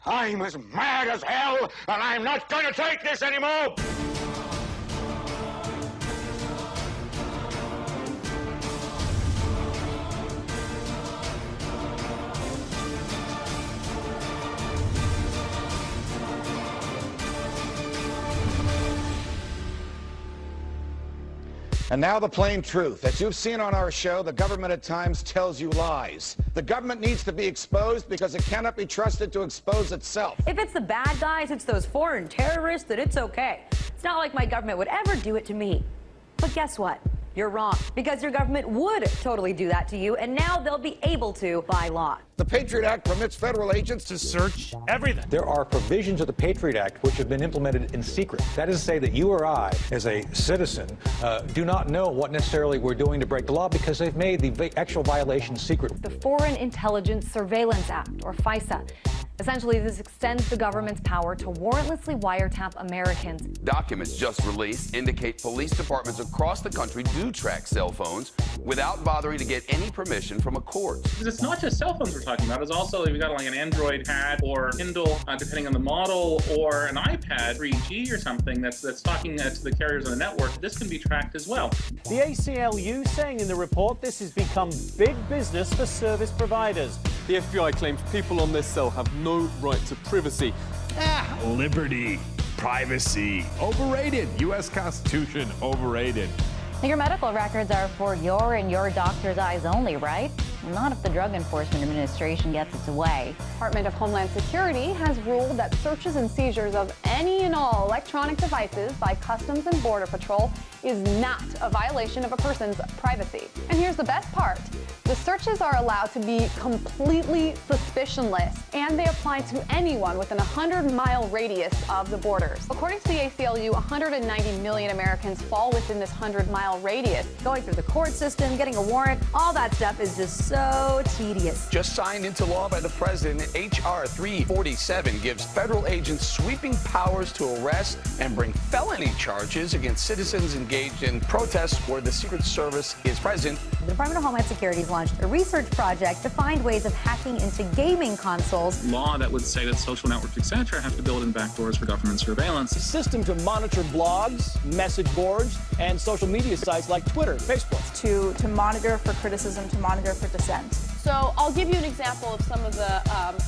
I'm as mad as hell, and I'm not going to take this anymore! And now the plain truth. As you've seen on our show, the government at times tells you lies. The government needs to be exposed because it cannot be trusted to expose itself. If it's the bad guys, it's those foreign terrorists, then it's okay. It's not like my government would ever do it to me. But guess what? You're wrong, because your government would totally do that to you, and now they'll be able to by law. The Patriot Act permits federal agents to search everything. There are provisions of the Patriot Act which have been implemented in secret. That is to say that you or I, as a citizen, do not know what necessarily we're doing to break the law because they've made the actual violation secret. The Foreign Intelligence Surveillance Act, or FISA. Essentially, this extends the government's power to warrantlessly wiretap Americans. Documents just released indicate police departments across the country do track cell phones without bothering to get any permission from a court. Because it's not just cell phones we're talking about. It's also, you've got like an Android pad or Kindle, depending on the model, or an iPad 3G or something that's talking to the carriers on the network. This can be tracked as well. The ACLU saying in the report this has become big business for service providers. The FBI claims people on this cell have no right to privacy. Liberty, privacy, overrated. U.S. Constitution, overrated. Your medical records are for your and your doctor's eyes only, right? Not if the Drug Enforcement Administration gets its way. Department of Homeland Security has ruled that searches and seizures of any and all electronic devices by Customs and Border Patrol is not a violation of a person's privacy. And here's the best part. The searches are allowed to be completely suspicionless, and they apply to anyone within a 100-mile radius of the borders. According to the ACLU, 190 million Americans fall within this 100-mile radius. Going through the court system, getting a warrant, all that stuff is just so tedious. Just signed into law by the president, H.R. 347 gives federal agents sweeping powers to arrest and bring felony charges against citizens engaged in protests where the Secret Service is present. The Department of Homeland Security has launched a research project to find ways of hacking into gaming consoles. Law that would say that social networks, etc., have to build in backdoors for government surveillance. A system to monitor blogs, message boards, and social media sites like Twitter, Facebook. To monitor for criticism, to monitor for dissent. So I'll give you an example of some of the,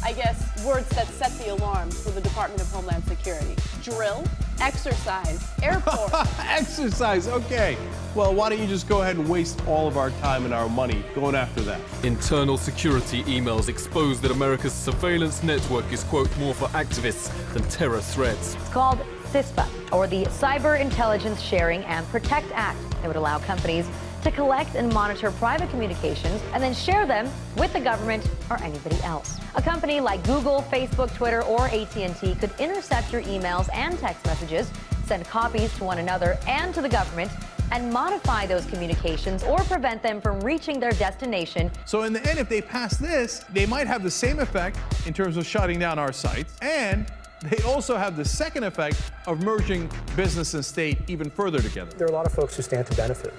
I guess, words that set the alarms for the Department of Homeland Security. Drill, exercise, airport. Exercise, okay. Well, why don't you just go ahead and waste all of our time and our money going after that? Internal security emails expose that America's surveillance network is, quote, more for activists than terror threats. It's called CISPA, or the Cyber Intelligence Sharing and Protect Act. It would allow companies to collect and monitor private communications and then share them with the government or anybody else. A company like Google, Facebook, Twitter, or AT&T could intercept your emails and text messages, send copies to one another and to the government, and modify those communications or prevent them from reaching their destination. So in the end, if they pass this, they might have the same effect in terms of shutting down our sites, and they also have the second effect of merging business and state even further together. There are a lot of folks who stand to benefit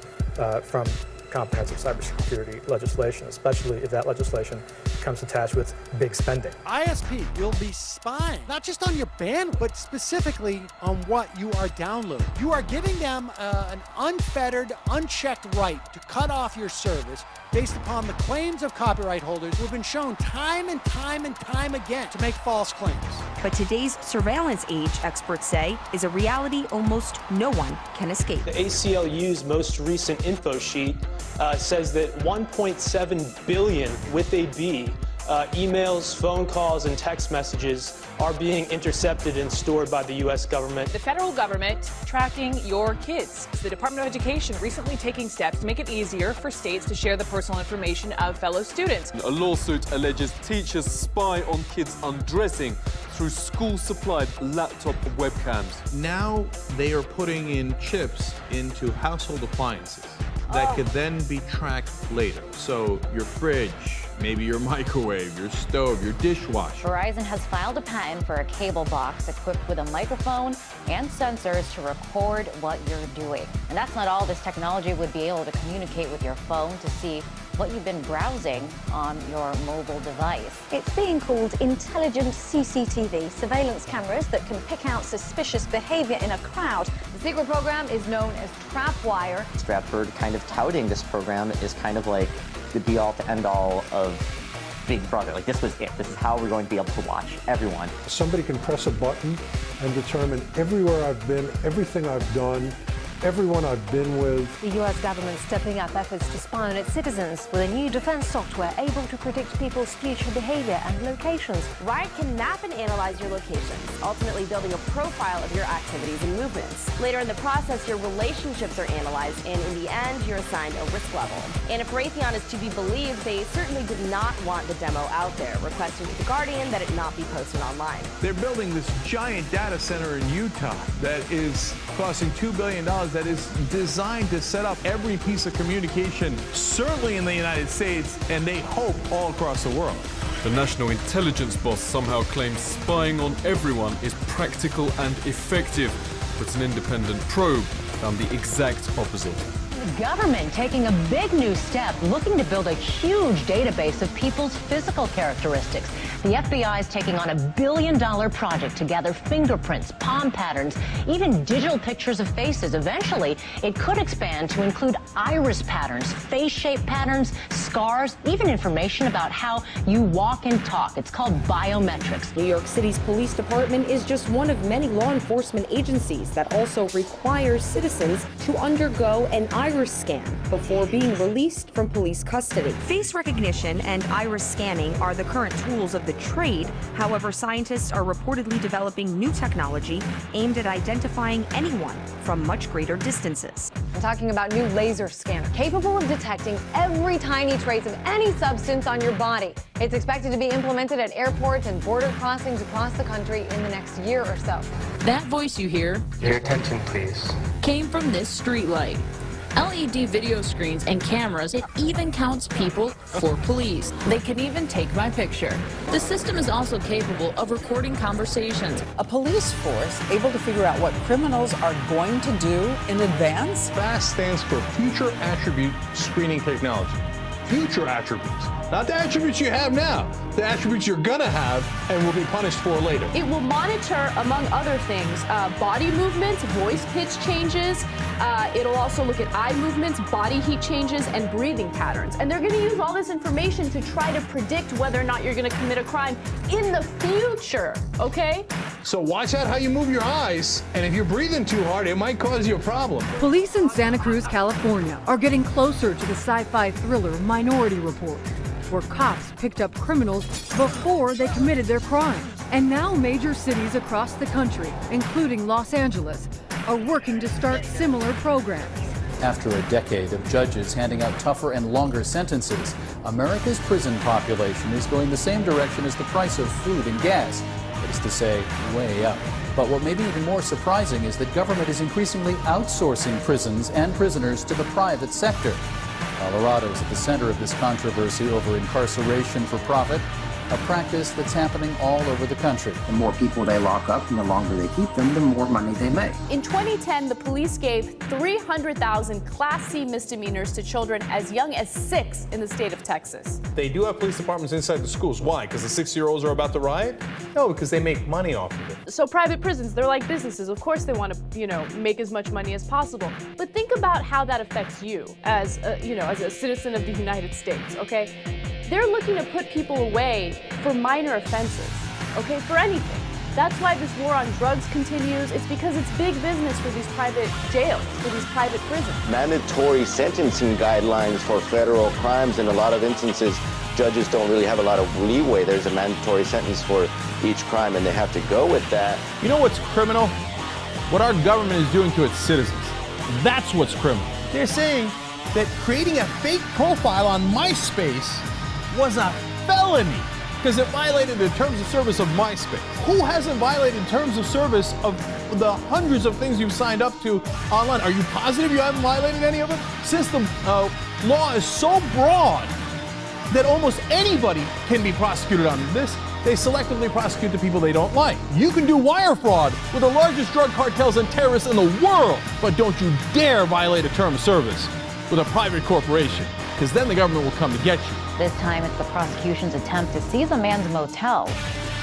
from comprehensive cybersecurity legislation, especially if that legislation comes attached with big spending. ISP will be spying, not just on your bandwidth, but specifically on what you are downloading. You are giving them an unfettered, unchecked right to cut off your service based upon the claims of copyright holders who have been shown time and time and time again to make false claims. But today's surveillance age, experts say, is a reality almost no one can escape. The ACLU's most recent info sheet says that 1.7 billion, with a B, emails, phone calls, and text messages are being intercepted and stored by the U.S. government. The federal government tracking your kids. The Department of Education recently taking steps to make it easier for states to share the personal information of fellow students. A lawsuit alleges teachers spy on kids undressing through school-supplied laptop webcams. Now they are putting in chips into household appliances that could then be tracked later. So your fridge, maybe your microwave, your stove, your dishwasher. Verizon has filed a patent for a cable box equipped with a microphone and sensors to record what you're doing. And that's not all. This technology would be able to communicate with your phone to see what you've been browsing on your mobile device. It's being called intelligent CCTV, surveillance cameras that can pick out suspicious behavior in a crowd. The secret program is known as Trapwire. Stratford kind of touting this program is kind of like the be-all to end-all of Big Brother. Like, this was it. This is how we're going to be able to watch everyone. Somebody can press a button and determine everywhere I've been, everything I've done, everyone I've been with. The U.S. government stepping up efforts to spy on its citizens with a new defense software able to predict people's future behavior and locations. Riot can map and analyze your locations, ultimately building a profile of your activities and movements. Later in the process, your relationships are analyzed, and in the end, you're assigned a risk level. And if Raytheon is to be believed, they certainly did not want the demo out there, requesting to The Guardian that it not be posted online. They're building this giant data center in Utah that is costing $2 billion. That is designed to set up every piece of communication, certainly in the United States, and they hope all across the world. The national intelligence boss somehow claims spying on everyone is practical and effective, but an independent probe found the exact opposite. The government taking a big new step, looking to build a huge database of people's physical characteristics. The FBI is taking on a $1 billion project to gather fingerprints, palm patterns, even digital pictures of faces. Eventually, it could expand to include iris patterns, face shape patterns, scars, even information about how you walk and talk. It's called biometrics. New York City's police department is just one of many law enforcement agencies that also requires citizens to undergo an iris scan before being released from police custody. Face recognition and iris scanning are the current tools of the trade. However, scientists are reportedly developing new technology aimed at identifying anyone from much greater distances. I'm talking about new laser scanner capable of detecting every tiny trace of any substance on your body. It's expected to be implemented at airports and border crossings across the country in the next year or so. That voice you hear, your attention please, came from this street light. LED video screens and cameras, it even counts people for police. They can even take my picture. The system is also capable of recording conversations. A police force able to figure out what criminals are going to do in advance? FAST stands for Future Attribute Screening Technology. Future attributes. Not the attributes you have now, the attributes you're gonna have and will be punished for later. It will monitor, among other things, body movements, voice pitch changes. It'll also look at eye movements, body heat changes, and breathing patterns. And they're gonna use all this information to try to predict whether or not you're gonna commit a crime in the future, okay? So watch out how you move your eyes, and if you're breathing too hard, it might cause you a problem. Police in Santa Cruz, California are getting closer to the sci-fi thriller Minority Report, where cops picked up criminals before they committed their crime. And now major cities across the country, including Los Angeles, are working to start similar programs. After a decade of judges handing out tougher and longer sentences, America's prison population is going the same direction as the price of food and gas. That is to say, way up. But what may be even more surprising is that government is increasingly outsourcing prisons and prisoners to the private sector. Colorado is at the center of this controversy over incarceration for profit, a practice that's happening all over the country. The more people they lock up and the longer they keep them, the more money they make. In 2010, the police gave 300,000 Class C misdemeanors to children as young as 6 in the state of Texas. They do have police departments inside the schools. Why? Because the 6-year-olds are about to riot? No, because they make money off of it. So private prisons, they're like businesses. Of course they want to, make as much money as possible. But think about how that affects you as a citizen of the United States, okay? They're looking to put people away for minor offenses, okay, for anything. That's why this war on drugs continues. It's because it's big business for these private jails, for these private prisons. Mandatory sentencing guidelines for federal crimes, in a lot of instances, judges don't really have a lot of leeway. There's a mandatory sentence for each crime, and they have to go with that. You know what's criminal? What our government is doing to its citizens. That's what's criminal. They're saying that creating a fake profile on MySpace was a felony because it violated the terms of service of MySpace. Who hasn't violated terms of service of the hundreds of things you've signed up to online? Are you positive you haven't violated any of them? Since the law is so broad that almost anybody can be prosecuted on this, they selectively prosecute the people they don't like. You can do wire fraud with the largest drug cartels and terrorists in the world, but don't you dare violate a term of service with a private corporation. because then the government will come to get you. This time it's the prosecution's attempt to seize a man's motel.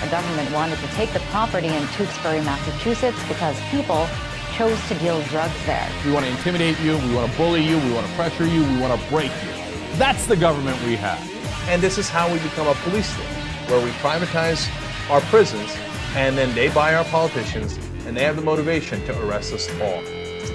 The government wanted to take the property in Tewksbury, Massachusetts, because people chose to deal drugs there. We want to intimidate you, we want to bully you, we want to pressure you, we want to break you. That's the government we have. And this is how we become a police state, where we privatize our prisons, and then they buy our politicians, and they have the motivation to arrest us all.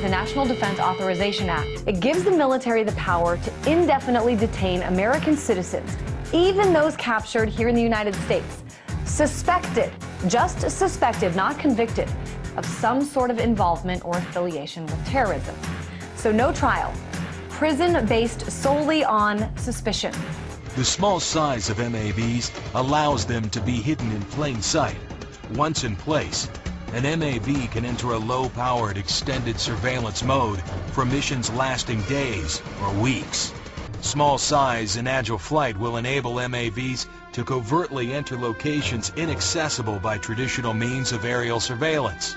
The National Defense Authorization Act. It gives the military the power to indefinitely detain American citizens, even those captured here in the United States, suspected, just suspected, not convicted, of some sort of involvement or affiliation with terrorism. So no trial. Prison based solely on suspicion. The small size of MAVs allows them to be hidden in plain sight. Once in place, an MAV can enter a low-powered extended surveillance mode for missions lasting days or weeks. Small size and agile flight will enable MAVs to covertly enter locations inaccessible by traditional means of aerial surveillance.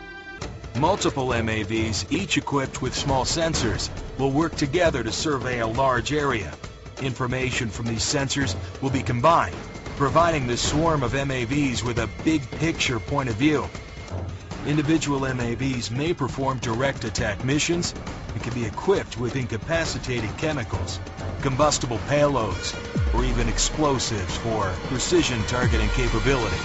Multiple MAVs, each equipped with small sensors, will work together to survey a large area. Information from these sensors will be combined, providing the swarm of MAVs with a big picture point of view. Individual MAVs may perform direct attack missions and can be equipped with incapacitating chemicals, combustible payloads, or even explosives for precision targeting capability.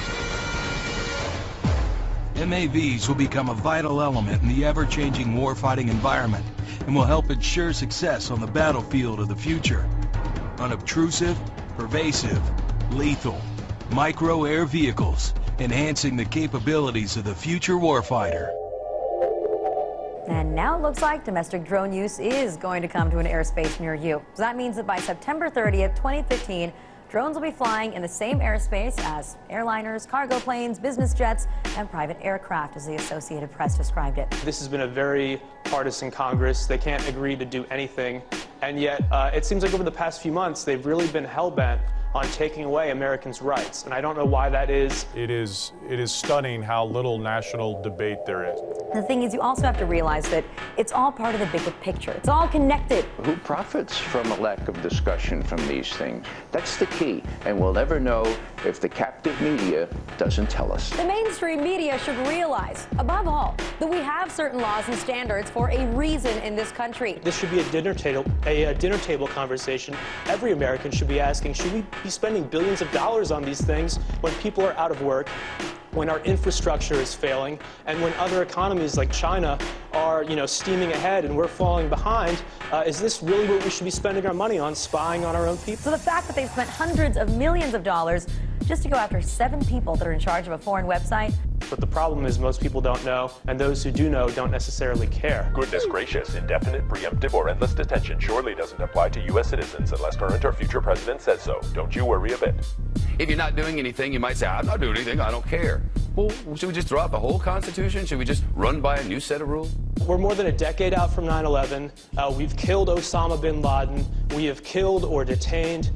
MAVs will become a vital element in the ever-changing warfighting environment and will help ensure success on the battlefield of the future. Unobtrusive, pervasive, lethal, micro-air vehicles, enhancing the capabilities of the future warfighter. And now it looks like domestic drone use is going to come to an airspace near you. So that means that by September 30th, 2015, drones will be flying in the same airspace as airliners, cargo planes, business jets, and private aircraft, as the Associated Press described it. This has been a very partisan Congress. They can't agree to do anything. And yet, it seems like over the past few months, they've really been hell-bent on taking away Americans' rights. And I don't know why that is. It is stunning how little national debate there is. The thing is, you also have to realize that it's all part of the bigger picture. It's all connected. Who profits from a lack of discussion from these things? That's the key. And we'll never know if the captive media doesn't tell us. The mainstream media should realize, above all, that we have certain laws and standards for a reason in this country. This should be a dinner table conversation. Every American should be asking, should we be spending billions of dollars on these things when people are out of work, when our infrastructure is failing, and when other economies like China are, steaming ahead and we're falling behind? Is this really what we should be spending our money on, spying on our own people? So the fact that they've spent hundreds of millions of dollars just to go after 7 people that are in charge of a foreign website. But the problem is most people don't know, and those who do know don't necessarily care. Goodness gracious, indefinite, preemptive, or endless detention surely doesn't apply to U.S. citizens unless current or future president says so. Don't you worry a bit. If you're not doing anything, you might say, I'm not doing anything, I don't care. Well, should we just throw out the whole Constitution? Should we just run by a new set of rules? We're more than a decade out from 9/11. We've killed Osama bin Laden. We have killed or detained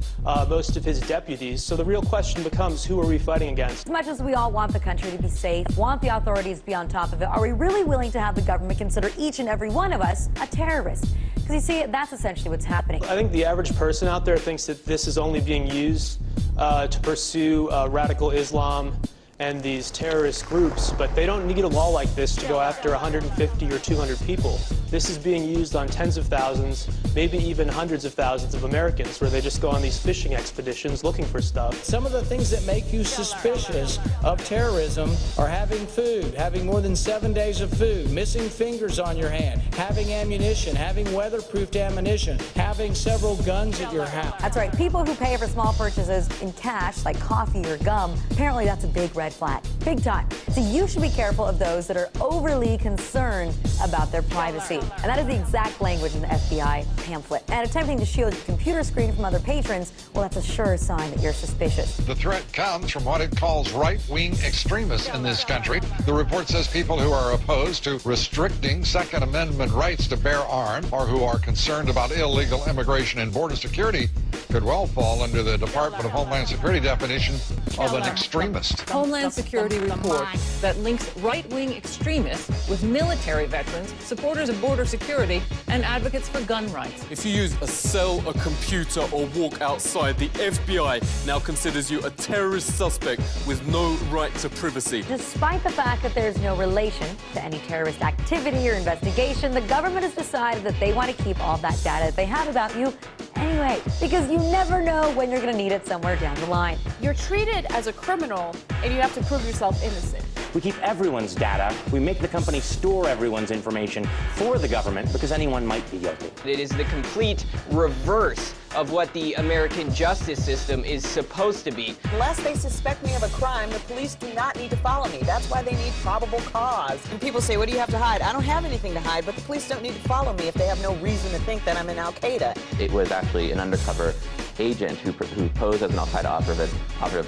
most of his deputies. So the real question becomes, who are we fighting against? As much as we all want the country to be safe, want the authorities to be on top of it, are we really willing to have the government consider each and every one of us a terrorist? Because you see, that's essentially what's happening. I think the average person out there thinks that this is only being used to pursue radical Islam and these terrorist groups, but they don't need a law like this to go after 150 or 200 people. This is being used on tens of thousands, maybe even hundreds of thousands of Americans, where they just go on these fishing expeditions looking for stuff. Some of the things that make you suspicious of terrorism are having food, having more than 7 days of food, missing fingers on your hand, having ammunition, having weatherproofed ammunition, having several guns at your house. That's right. People who pay for small purchases in cash, like coffee or gum, apparently that's a big red flag. Big time. So you should be careful of those that are overly concerned about their privacy. And that is the exact language in the FBI pamphlet. And attempting to shield your computer screen from other patrons, well, that's a sure sign that you're suspicious. The threat comes from what it calls right-wing extremists in this country. The report says people who are opposed to restricting Second Amendment rights to bear arms or who are concerned about illegal immigration and border security could well fall under the Department of Homeland Security definition of an extremist. Homeland Security report that links right-wing extremists with military veterans, supporters of border security, and advocates for gun rights. If you use a cell, a computer, or walk outside, the FBI now considers you a terrorist suspect with no right to privacy. Despite the fact that there's no relation to any terrorist activity or investigation, the government has decided that they want to keep all that data that they have about you anyway, because you never know when you're going to need it somewhere down the line. You're treated as a criminal, and you have to prove yourself innocent. We keep everyone's data. We make the company store everyone's information for the government because anyone might be guilty. It is the complete reverse of what the American justice system is supposed to be. Unless they suspect me of a crime, the police do not need to follow me. That's why they need probable cause. And people say, what do you have to hide? I don't have anything to hide, but the police don't need to follow me if they have no reason to think that I'm in Al-Qaeda. It was actually an undercover agent who posed as an Al-Qaeda operative,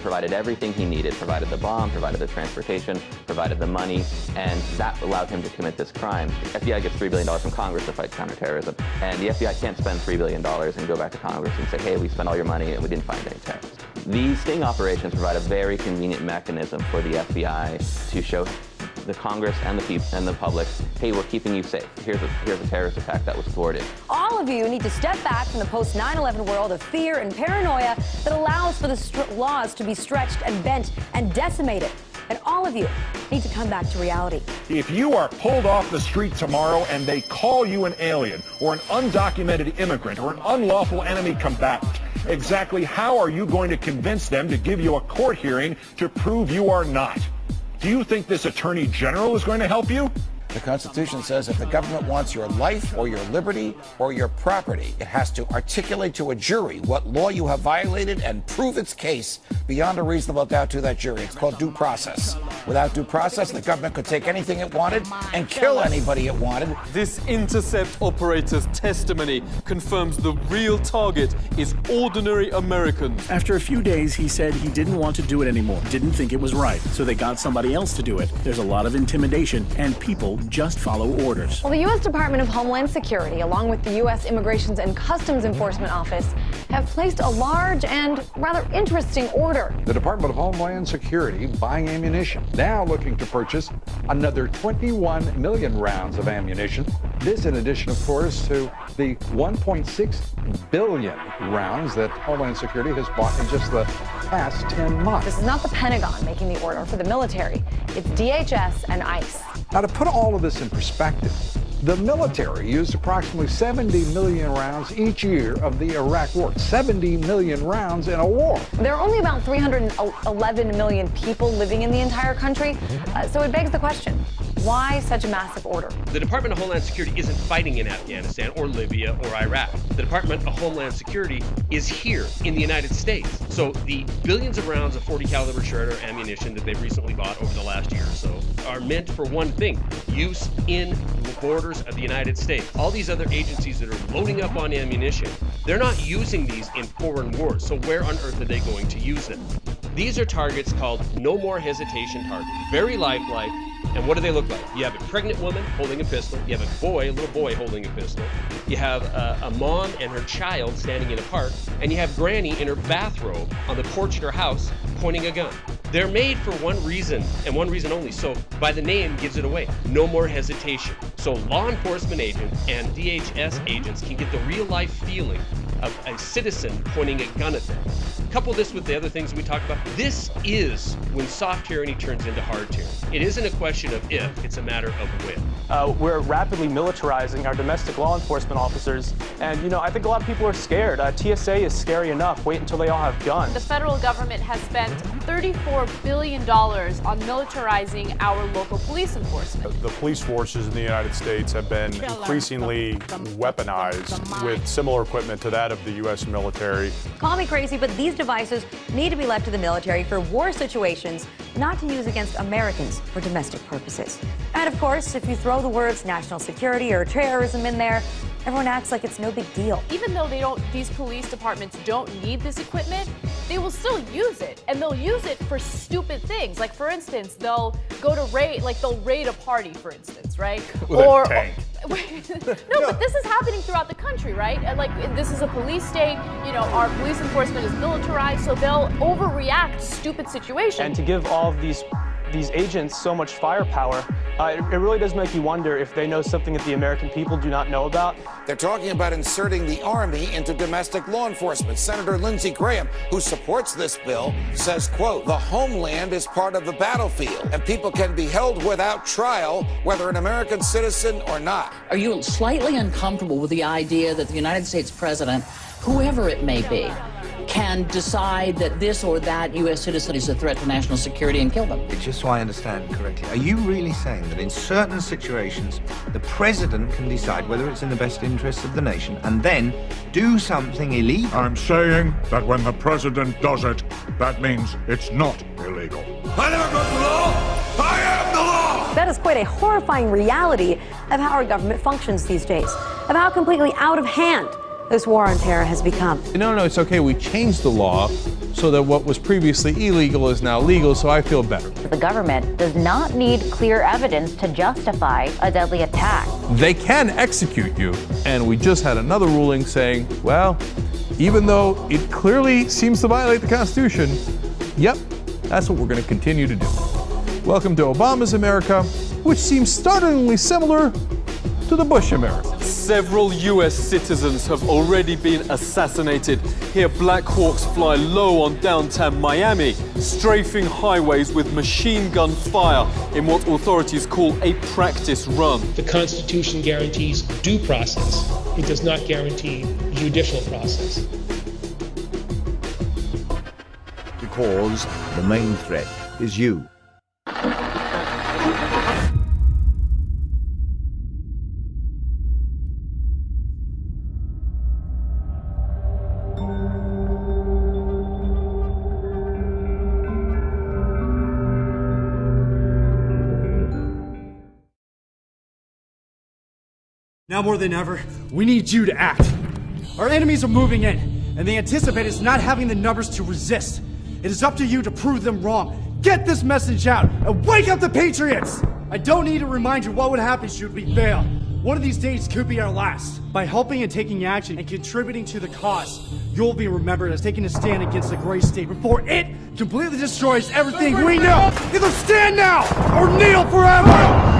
provided everything he needed, provided the bomb, provided the transportation, provided the money, and that allowed him to commit this crime. The FBI gets $3 billion from Congress to fight counterterrorism, and the FBI can't spend $3 billion and go back to Congress and say, hey, we spent all your money and we didn't find any terrorists. These sting operations provide a very convenient mechanism for the FBI to show the Congress and the people and the public, hey, we're keeping you safe. Here's a terrorist attack that was thwarted. All of you need to step back from the post-9/11 world of fear and paranoia that allows for the laws to be stretched and bent and decimated. And all of you need to come back to reality. If you are pulled off the street tomorrow and they call you an alien or an undocumented immigrant or an unlawful enemy combatant, exactly how are you going to convince them to give you a court hearing to prove you are not? Do you think this attorney general is going to help you? The Constitution says if the government wants your life or your liberty or your property, it has to articulate to a jury what law you have violated and prove its case beyond a reasonable doubt to that jury. It's called due process. Without due process, the government could take anything it wanted and kill anybody it wanted. This intercept operator's testimony confirms the real target is ordinary Americans. After a few days, he said he didn't want to do it anymore, didn't think it was right, so they got somebody else to do it. There's a lot of intimidation, and people just follow orders. Well, the U.S. Department of Homeland Security, along with the U.S. Immigrations and Customs Enforcement Office, have placed a large and rather interesting order. The Department of Homeland Security buying ammunition, now looking to purchase another 21 million rounds of ammunition. This in addition, of course, to the 1.6 billion rounds that Homeland Security has bought in just the past 10 months. This is not the Pentagon making the order for the military. It's DHS and ICE. Now, to put all of this in perspective, the military used approximately 70 million rounds each year of the Iraq War. 70 million rounds in a war. There are only about 311 million people living in the entire country, so it begs the question, why such a massive order? The Department of Homeland Security isn't fighting in Afghanistan or Libya or Iraq. The Department of Homeland Security is here in the United States. So the billions of rounds of .40 caliber Shredder ammunition that they've recently bought over the last year or so are meant for one thing, use in the borders of the United States. All these other agencies that are loading up on ammunition, they're not using these in foreign wars. So where on earth are they going to use them? These are targets called no more hesitation targets. Very lifelike. And what do they look like? You have a pregnant woman holding a pistol. You have a little boy holding a pistol. You have a mom and her child standing in a park. And you have Granny in her bathrobe on the porch of her house pointing a gun. They're made for one reason and one reason only. So by the name gives it away. No more hesitation. So law enforcement agents and DHS agents can get the real life feeling of a citizen pointing a gun at them. Couple this with the other things we talked about. This is when soft tyranny turns into hard tyranny. It isn't a question of if, it's a matter of when. We're rapidly militarizing our domestic law enforcement officers, and I think a lot of people are scared. TSA is scary enough. Wait until they all have guns. The federal government has spent $34 billion on militarizing our local police enforcement. The police forces in the United States have been increasingly weaponized with similar equipment to that of the U.S. military. Call me crazy, but these devices need to be left to the military for war situations, not to use against Americans for domestic purposes. And of course, if you throw the words national security or terrorism in there, everyone acts like it's no big deal. Even though these police departments don't need this equipment, they will still use it, and they'll use it for stupid things. Like, for instance, they'll go to raid a party, for instance, right? With a tank. No, but this is happening throughout the country, right? Like, this is a police state. You know, our police enforcement is militarized, so they'll overreact to stupid situations. And to give all of these agents so much firepower, it really does make you wonder if they know something that the American people do not know about. They're talking about inserting the Army into domestic law enforcement. Senator Lindsey Graham, who supports this bill, says, quote, the homeland is part of the battlefield, and people can be held without trial, whether an American citizen or not. Are you slightly uncomfortable with the idea that the United States president, whoever it may be, can decide that this or that U.S. citizen is a threat to national security and kill them? Just so I understand correctly, are you really saying that in certain situations the president can decide whether it's in the best interests of the nation and then do something illegal? I'm saying that when the president does it, that means it's not illegal. I never broke the law! I am the law! That is quite a horrifying reality of how our government functions these days, of how completely out of hand this war on terror has become. No, it's okay. We changed the law so that what was previously illegal is now legal, so I feel better. The government does not need clear evidence to justify a deadly attack. They can execute you, and we just had another ruling saying, well, even though it clearly seems to violate the Constitution, yep, that's what we're going to continue to do. Welcome to Obama's America, which seems startlingly similar to the Bush America. Several US citizens have already been assassinated. Here, Black Hawks fly low on downtown Miami, strafing highways with machine gun fire in what authorities call a practice run. The Constitution guarantees due process. It does not guarantee judicial process. Because the main threat is you. Now more than ever, we need you to act. Our enemies are moving in, and they anticipate us not having the numbers to resist. It is up to you to prove them wrong. Get this message out, and wake up the patriots! I don't need to remind you what would happen should we fail. One of these days could be our last. By helping and taking action and contributing to the cause, you'll be remembered as taking a stand against the gray state before it completely destroys everything we know. Either stand now or kneel forever!